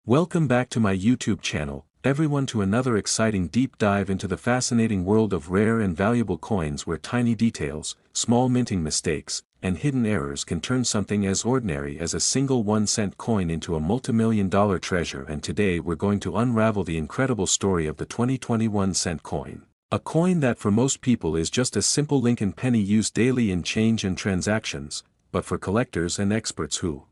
Welcome back to my YouTube channel, everyone, to another exciting deep dive into the fascinating world of rare and valuable coins where tiny details, small minting mistakes, and hidden errors can turn something as ordinary as a single 1-cent coin into a multi-million-dollar treasure. And today we're going to unravel the incredible story of the 2021 cent coin. A coin that for most people is just a simple Lincoln penny used daily in change and transactions, but for collectors and experts who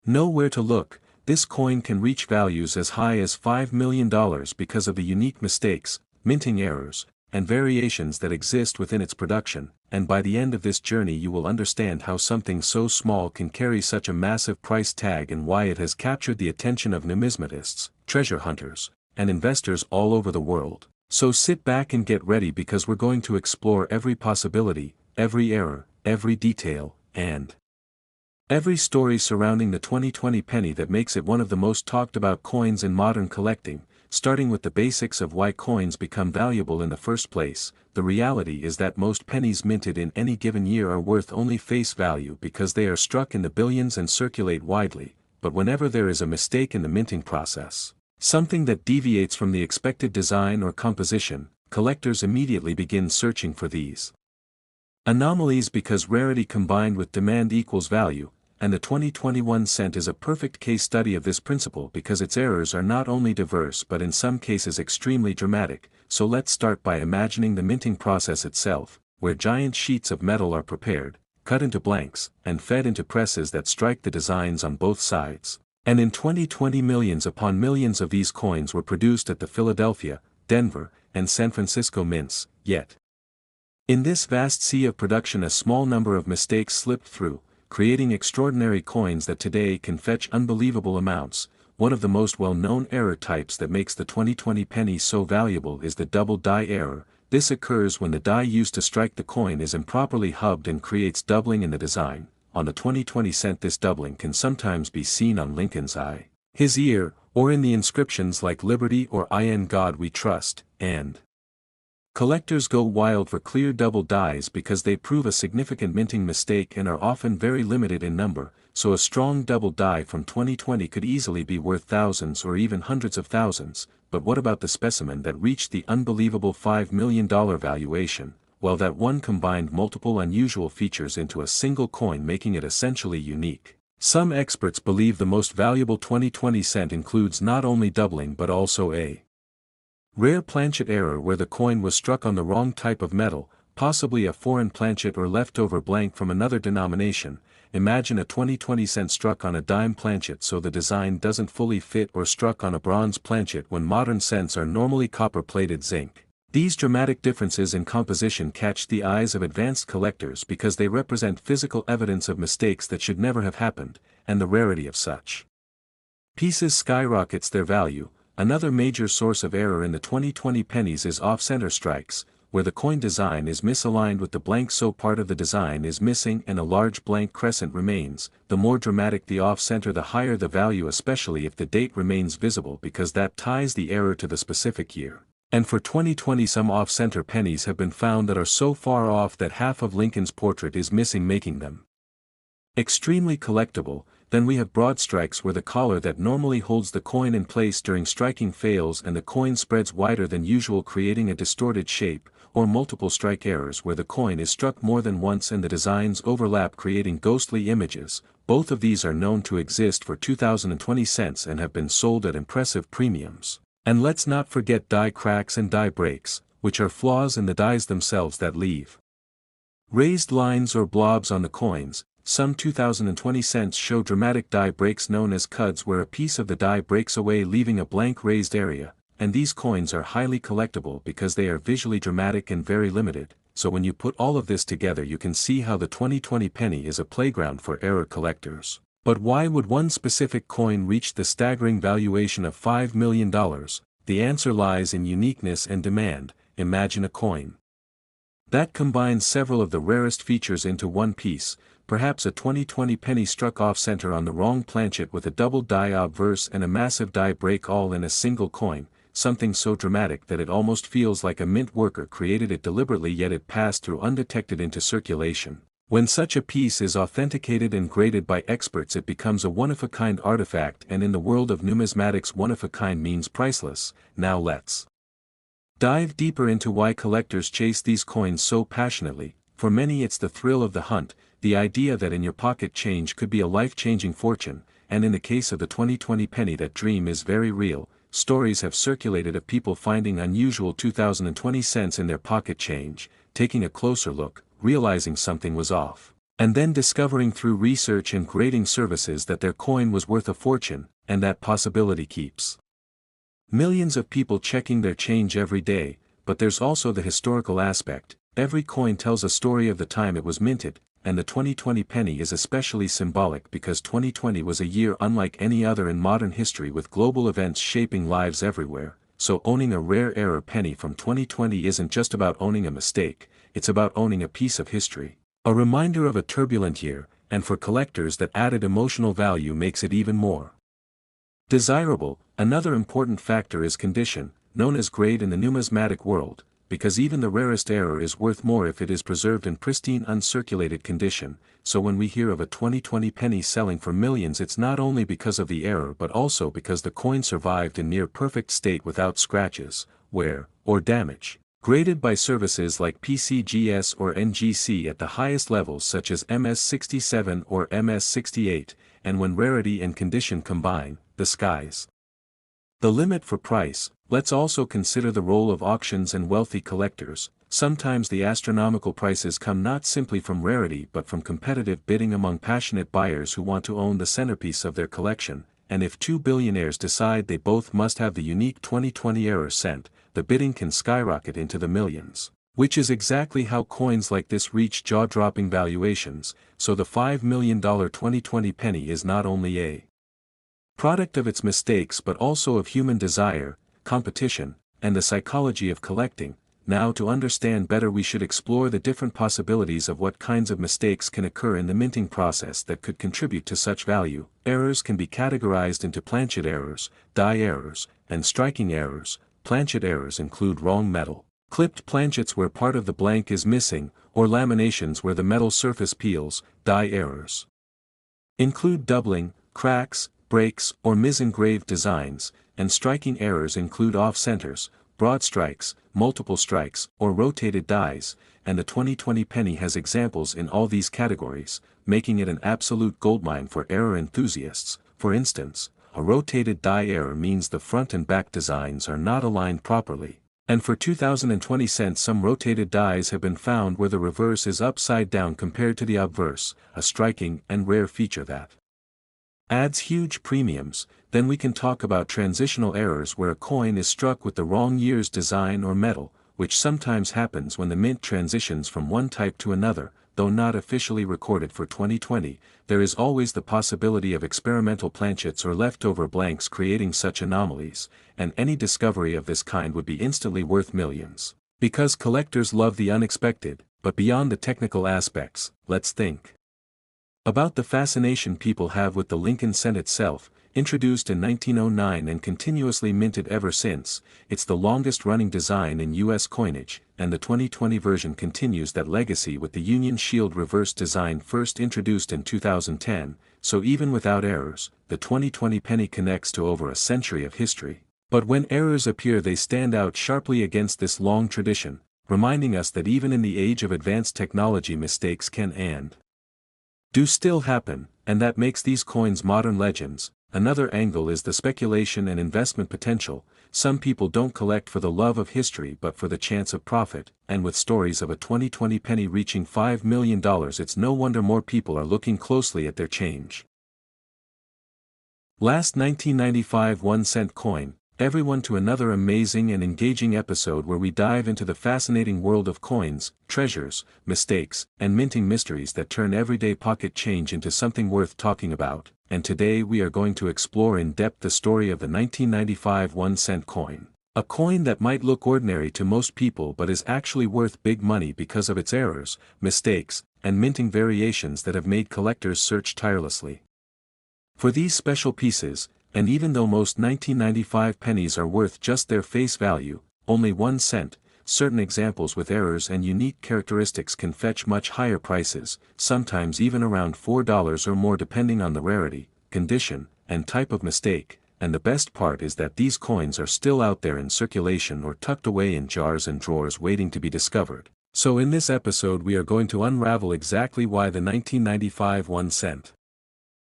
know where to look, this coin can reach values as high as $5 million because of the unique mistakes, minting errors, and variations that exist within its production. And by the end of this journey you will understand how something so small can carry such a massive price tag and why it has captured the attention of numismatists, treasure hunters, and investors all over the world. So sit back and get ready, because we're going to explore every possibility, every error, every detail, and every story surrounding the 2020 penny that makes it one of the most talked about coins in modern collecting. Starting with the basics of why coins become valuable in the first place. The reality is that most pennies minted in any given year are worth only face value because they are struck in the billions and circulate widely, but whenever there is a mistake in the minting process, something that deviates from the expected design or composition, collectors immediately begin searching for these anomalies, because rarity combined with demand equals value. And the 2021 cent is a perfect case study of this principle, because its errors are not only diverse but in some cases extremely dramatic. So let's start by imagining the minting process itself, where giant sheets of metal are prepared, cut into blanks, and fed into presses that strike the designs on both sides. And in 2020 millions upon millions of these coins were produced at the Philadelphia, Denver, and San Francisco mints. Yet in this vast sea of production a small number of mistakes slipped through, creating extraordinary coins that today can fetch unbelievable amounts. One of the most well-known error types that makes the 2020 penny so valuable is the double die error. This occurs when the die used to strike the coin is improperly hubbed and creates doubling in the design. On the 2020 cent this doubling can sometimes be seen on Lincoln's eye, his ear, or in the inscriptions like Liberty or In God We Trust, and collectors go wild for clear double dies because they prove a significant minting mistake and are often very limited in number. So a strong double die from 2020 could easily be worth thousands or even hundreds of thousands. But what about the specimen that reached the unbelievable $5 million valuation? Well, that one combined multiple unusual features into a single coin, making it essentially unique. Some experts believe the most valuable 2020 cent includes not only doubling but also a rare planchet error where the coin was struck on the wrong type of metal, possibly a foreign planchet or leftover blank from another denomination. Imagine a 2020 cent struck on a dime planchet so the design doesn't fully fit, or struck on a bronze planchet when modern cents are normally copper-plated zinc. These dramatic differences in composition catch the eyes of advanced collectors because they represent physical evidence of mistakes that should never have happened, and the rarity of such pieces skyrockets their value. Another major source of error in the 2020 pennies is off-center strikes, where the coin design is misaligned with the blank, so part of the design is missing and a large blank crescent remains. The more dramatic the off-center, the higher the value, especially if the date remains visible, because that ties the error to the specific year. And for 2020 some off-center pennies have been found that are so far off that half of Lincoln's portrait is missing, making them extremely collectible. Then we have broad strikes where the collar that normally holds the coin in place during striking fails and the coin spreads wider than usual, creating a distorted shape, or multiple strike errors where the coin is struck more than once and the designs overlap, creating ghostly images. Both of these are known to exist for 2020 cents and have been sold at impressive premiums. And let's not forget die cracks and die breaks, which are flaws in the dies themselves that leave raised lines or blobs on the coins. Some 2020 cents show dramatic die breaks known as cuds, where a piece of the die breaks away leaving a blank raised area, and these coins are highly collectible because they are visually dramatic and very limited. So when you put all of this together you can see how the 2020 penny is a playground for error collectors. But why would one specific coin reach the staggering valuation of $5 million? The answer lies in uniqueness and demand. Imagine a coin that combines several of the rarest features into one piece. Perhaps a 2020 penny struck off-center on the wrong planchet with a double die obverse and a massive die break, all in a single coin, something so dramatic that it almost feels like a mint worker created it deliberately, yet it passed through undetected into circulation. When such a piece is authenticated and graded by experts, it becomes a one-of-a-kind artifact, and in the world of numismatics, one-of-a-kind means priceless. Now let's dive deeper into why collectors chase these coins so passionately. For many it's the thrill of the hunt, the idea that in your pocket change could be a life-changing fortune, and in the case of the 2020 penny, that dream is very real. Stories have circulated of people finding unusual 2020 cents in their pocket change, taking a closer look, realizing something was off, and then discovering through research and grading services that their coin was worth a fortune, and that possibility keeps millions of people checking their change every day. But there's also the historical aspect. Every coin tells a story of the time it was minted, and the 2020 penny is especially symbolic because 2020 was a year unlike any other in modern history, with global events shaping lives everywhere. So owning a rare error penny from 2020 isn't just about owning a mistake, it's about owning a piece of history, a reminder of a turbulent year, and for collectors that added emotional value makes it even more desirable. Another important factor is condition, known as grade in the numismatic world, because even the rarest error is worth more if it is preserved in pristine uncirculated condition. So when we hear of a 2020 penny selling for millions, it's not only because of the error but also because the coin survived in near perfect state without scratches, wear, or damage. Graded by services like PCGS or NGC at the highest levels such as MS67 or MS68, and when rarity and condition combine, the sky's the limit for price. Let's also consider the role of auctions and wealthy collectors. Sometimes the astronomical prices come not simply from rarity but from competitive bidding among passionate buyers who want to own the centerpiece of their collection, and if two billionaires decide they both must have the unique 2020 error cent, the bidding can skyrocket into the millions. Which is exactly how coins like this reach jaw-dropping valuations. So the $5 million 2020 penny is not only a product of its mistakes but also of human desire, competition, and the psychology of collecting. Now, to understand better, we should explore the different possibilities of what kinds of mistakes can occur in the minting process that could contribute to such value. Errors can be categorized into planchet errors, die errors, and striking errors. Planchet errors include wrong metal, clipped planchets where part of the blank is missing, or laminations where the metal surface peels. Die errors include doubling, cracks, breaks, or mis-engraved designs, and striking errors include off-centers, broad strikes, multiple strikes, or rotated dies, and the 2020 penny has examples in all these categories, making it an absolute goldmine for error enthusiasts. For instance, a rotated die error means the front and back designs are not aligned properly, and for 2020 cents some rotated dies have been found where the reverse is upside down compared to the obverse, a striking and rare feature that adds huge premiums. Then we can talk about transitional errors where a coin is struck with the wrong year's design or metal, which sometimes happens when the mint transitions from one type to another. Though not officially recorded for 2020, there is always the possibility of experimental planchets or leftover blanks creating such anomalies, and any discovery of this kind would be instantly worth millions. Because collectors love the unexpected. But beyond the technical aspects, let's think about the fascination people have with the Lincoln cent itself. Introduced in 1909 and continuously minted ever since, it's the longest-running design in U.S. coinage, and the 2020 version continues that legacy with the Union Shield reverse design first introduced in 2010, so even without errors, the 2020 penny connects to over a century of history. But when errors appear, they stand out sharply against this long tradition, reminding us that even in the age of advanced technology, mistakes can and do still happen, and that makes these coins modern legends. Another angle is the speculation and investment potential. Some people don't collect for the love of history but for the chance of profit, and with stories of a 2020 penny reaching $5 million, it's no wonder more people are looking closely at their change. Last 1995 1-cent coin. Everyone to another amazing and engaging episode where we dive into the fascinating world of coins, treasures, mistakes, and minting mysteries that turn everyday pocket change into something worth talking about. And today we are going to explore in depth the story of the 1995 1-cent coin. A coin that might look ordinary to most people but is actually worth big money because of its errors, mistakes, and minting variations that have made collectors search tirelessly for these special pieces. And even though most 1995 pennies are worth just their face value, only 1 cent, certain examples with errors and unique characteristics can fetch much higher prices, sometimes even around $4 or more depending on the rarity, condition, and type of mistake, and the best part is that these coins are still out there in circulation or tucked away in jars and drawers waiting to be discovered. So in this episode we are going to unravel exactly why the 1995 1 cent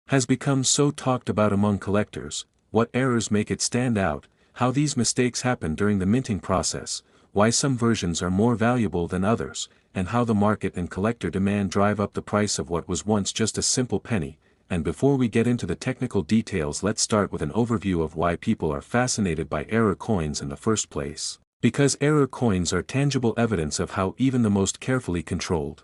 has become so talked about among collectors, what errors make it stand out, how these mistakes happen during the minting process, why some versions are more valuable than others, and how the market and collector demand drive up the price of what was once just a simple penny. And before we get into the technical details, let's start with an overview of why people are fascinated by error coins in the first place. Because error coins are tangible evidence of how even the most carefully controlled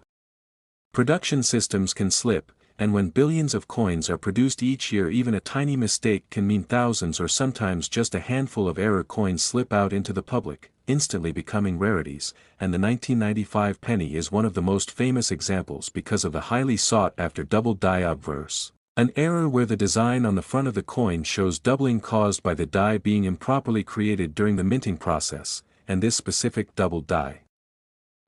production systems can slip, and when billions of coins are produced each year, even a tiny mistake can mean thousands or sometimes just a handful of error coins slip out into the public, instantly becoming rarities, and the 1995 penny is one of the most famous examples because of the highly sought-after double die obverse. An error where the design on the front of the coin shows doubling caused by the die being improperly created during the minting process, and this specific double die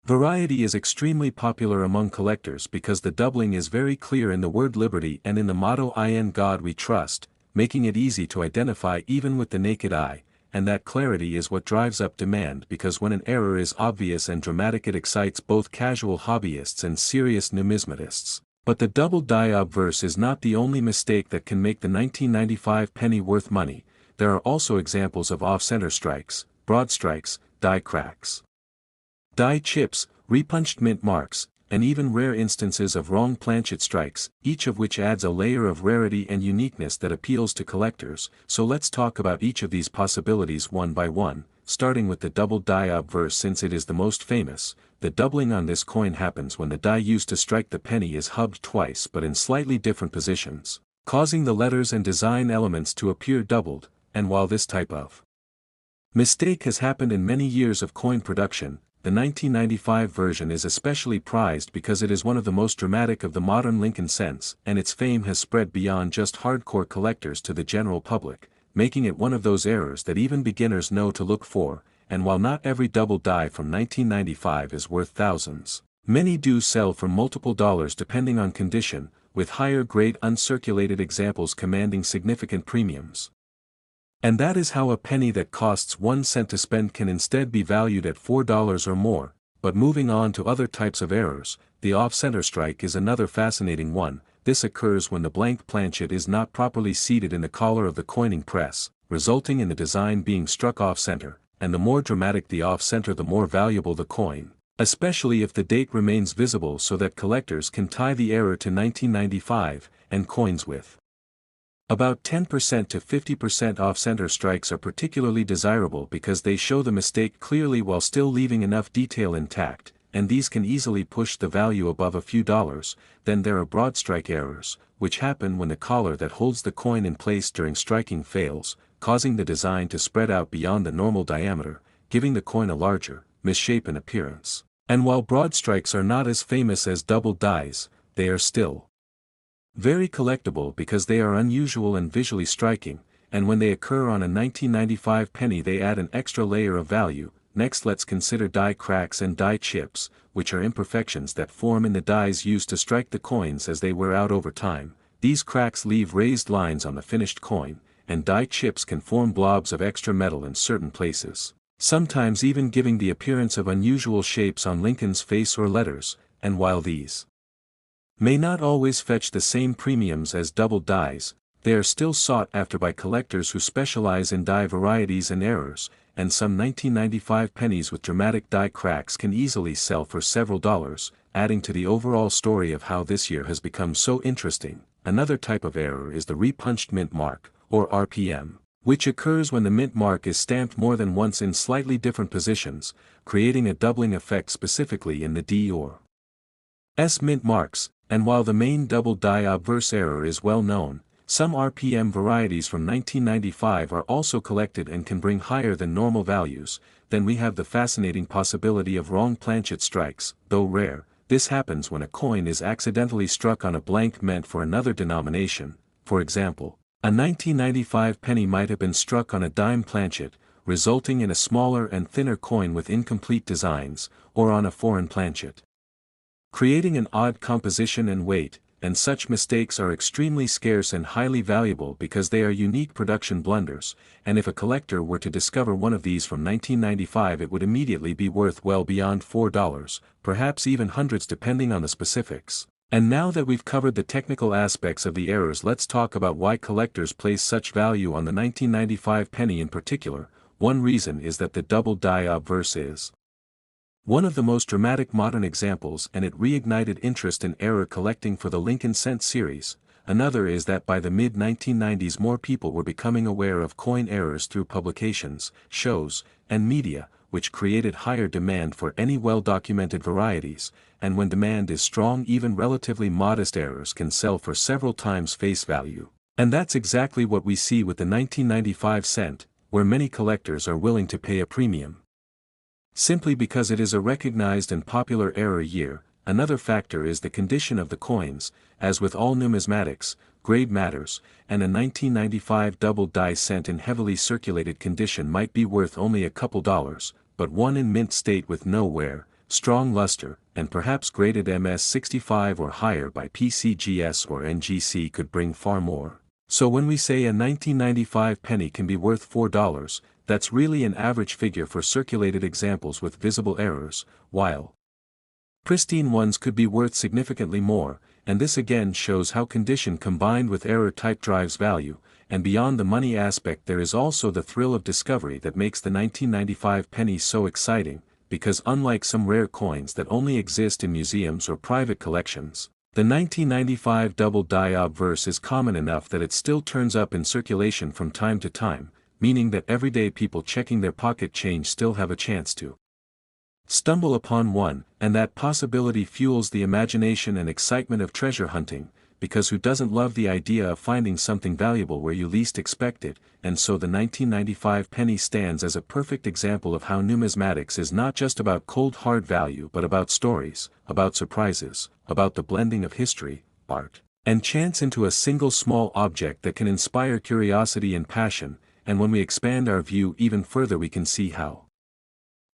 variety is extremely popular among collectors because the doubling is very clear in the word liberty and in the motto "In God We Trust," making it easy to identify even with the naked eye, and that clarity is what drives up demand because when an error is obvious and dramatic it excites both casual hobbyists and serious numismatists. But the double die obverse is not the only mistake that can make the 1995 penny worth money. There are also examples of off-center strikes, broad strikes, die cracks, die chips, repunched mint marks, and even rare instances of wrong planchet strikes, each of which adds a layer of rarity and uniqueness that appeals to collectors. So let's talk about each of these possibilities one by one, starting with the double die obverse since it is the most famous. The doubling on this coin happens when the die used to strike the penny is hubbed twice but in slightly different positions, causing the letters and design elements to appear doubled, and while this type of mistake has happened in many years of coin production, the 1995 version is especially prized because it is one of the most dramatic of the modern Lincoln cents, and its fame has spread beyond just hardcore collectors to the general public, making it one of those errors that even beginners know to look for. And while not every double die from 1995 is worth thousands, many do sell for multiple dollars depending on condition, with higher grade uncirculated examples commanding significant premiums. And that is how a penny that costs 1 cent to spend can instead be valued at $4 or more. But moving on to other types of errors, the off-center strike is another fascinating one. This occurs when the blank planchet is not properly seated in the collar of the coining press, resulting in the design being struck off-center, and the more dramatic the off-center the more valuable the coin, especially if the date remains visible so that collectors can tie the error to 1995, and coins with about 10% to 50% off-center strikes are particularly desirable because they show the mistake clearly while still leaving enough detail intact, and these can easily push the value above a few dollars. Then there are broad strike errors, which happen when the collar that holds the coin in place during striking fails, causing the design to spread out beyond the normal diameter, giving the coin a larger, misshapen appearance. And while broad strikes are not as famous as double dies, they are still very collectible because they are unusual and visually striking, and when they occur on a 1995 penny they add an extra layer of value. Next let's consider die cracks and die chips, which are imperfections that form in the dies used to strike the coins as they wear out over time. These cracks leave raised lines on the finished coin, and die chips can form blobs of extra metal in certain places, sometimes even giving the appearance of unusual shapes on Lincoln's face or letters. And while these may not always fetch the same premiums as double dies, they are still sought after by collectors who specialize in die varieties and errors, and some 1995 pennies with dramatic die cracks can easily sell for several dollars, adding to the overall story of how this year has become so interesting. Another type of error is the repunched mint mark, or RPM, which occurs when the mint mark is stamped more than once in slightly different positions, creating a doubling effect specifically in the D or S mint marks. And while the main double die obverse error is well known, some RPM varieties from 1995 are also collected and can bring higher than normal values. Then we have the fascinating possibility of wrong planchet strikes. Though rare, this happens when a coin is accidentally struck on a blank meant for another denomination. For example, a 1995 penny might have been struck on a dime planchet, resulting in a smaller and thinner coin with incomplete designs, or on a foreign planchet, creating an odd composition and weight. And such mistakes are extremely scarce and highly valuable because they are unique production blunders, and if a collector were to discover one of these from 1995 it would immediately be worth well beyond $4, perhaps even hundreds depending on the specifics. And now that we've covered the technical aspects of the errors, let's talk about why collectors place such value on the 1995 penny in particular. One reason is that the double die obverse is one of the most dramatic modern examples, and it reignited interest in error collecting for the Lincoln Cent series. Another is that by the mid-1990s more people were becoming aware of coin errors through publications, shows, and media, which created higher demand for any well-documented varieties, and when demand is strong even relatively modest errors can sell for several times face value. And that's exactly what we see with the 1995 cent, where many collectors are willing to pay a premium simply because it is a recognized and popular error year. Another factor is the condition of the coins. As with all numismatics, grade matters, and a 1995 double die cent in heavily circulated condition might be worth only a couple dollars, but one in mint state with no wear, strong luster, and perhaps graded MS65 or higher by PCGS or NGC could bring far more. So when we say a 1995 penny can be worth $4, that's really an average figure for circulated examples with visible errors, while pristine ones could be worth significantly more, and this again shows how condition combined with error type drives value. And beyond the money aspect there is also the thrill of discovery that makes the 1995 penny so exciting, because unlike some rare coins that only exist in museums or private collections, the 1995 double die obverse is common enough that it still turns up in circulation from time to time, meaning that everyday people checking their pocket change still have a chance to stumble upon one, and that possibility fuels the imagination and excitement of treasure hunting, because who doesn't love the idea of finding something valuable where you least expect it? And so the 1995 penny stands as a perfect example of how numismatics is not just about cold hard value but about stories, about surprises, about the blending of history, art, and chance into a single small object that can inspire curiosity and passion. And when we expand our view even further we can see how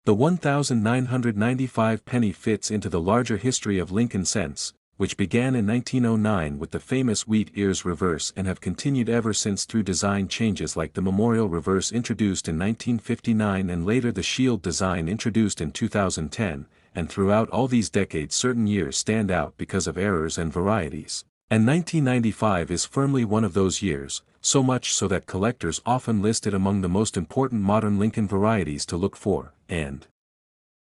the 1995 penny fits into the larger history of Lincoln cents, which began in 1909 with the famous wheat ears reverse and have continued ever since through design changes like the memorial reverse introduced in 1959 and later the shield design introduced in 2010, and throughout all these decades certain years stand out because of errors and varieties. And 1995 is firmly one of those years, so much so that collectors often list it among the most important modern Lincoln varieties to look for, and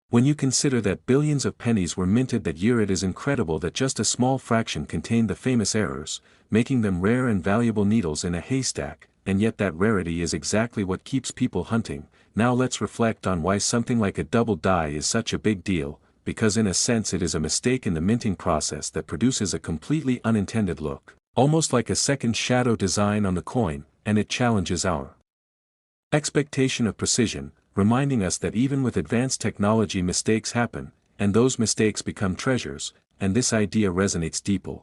when you consider that billions of pennies were minted that year it is incredible that just a small fraction contained the famous errors, making them rare and valuable needles in a haystack, and yet that rarity is exactly what keeps people hunting. Now let's reflect on why something like a double die is such a big deal, because in a sense it is a mistake in the minting process that produces a completely unintended look, almost like a second shadow design on the coin, and it challenges our expectation of precision, reminding us that even with advanced technology mistakes happen, and those mistakes become treasures, and this idea resonates deeply.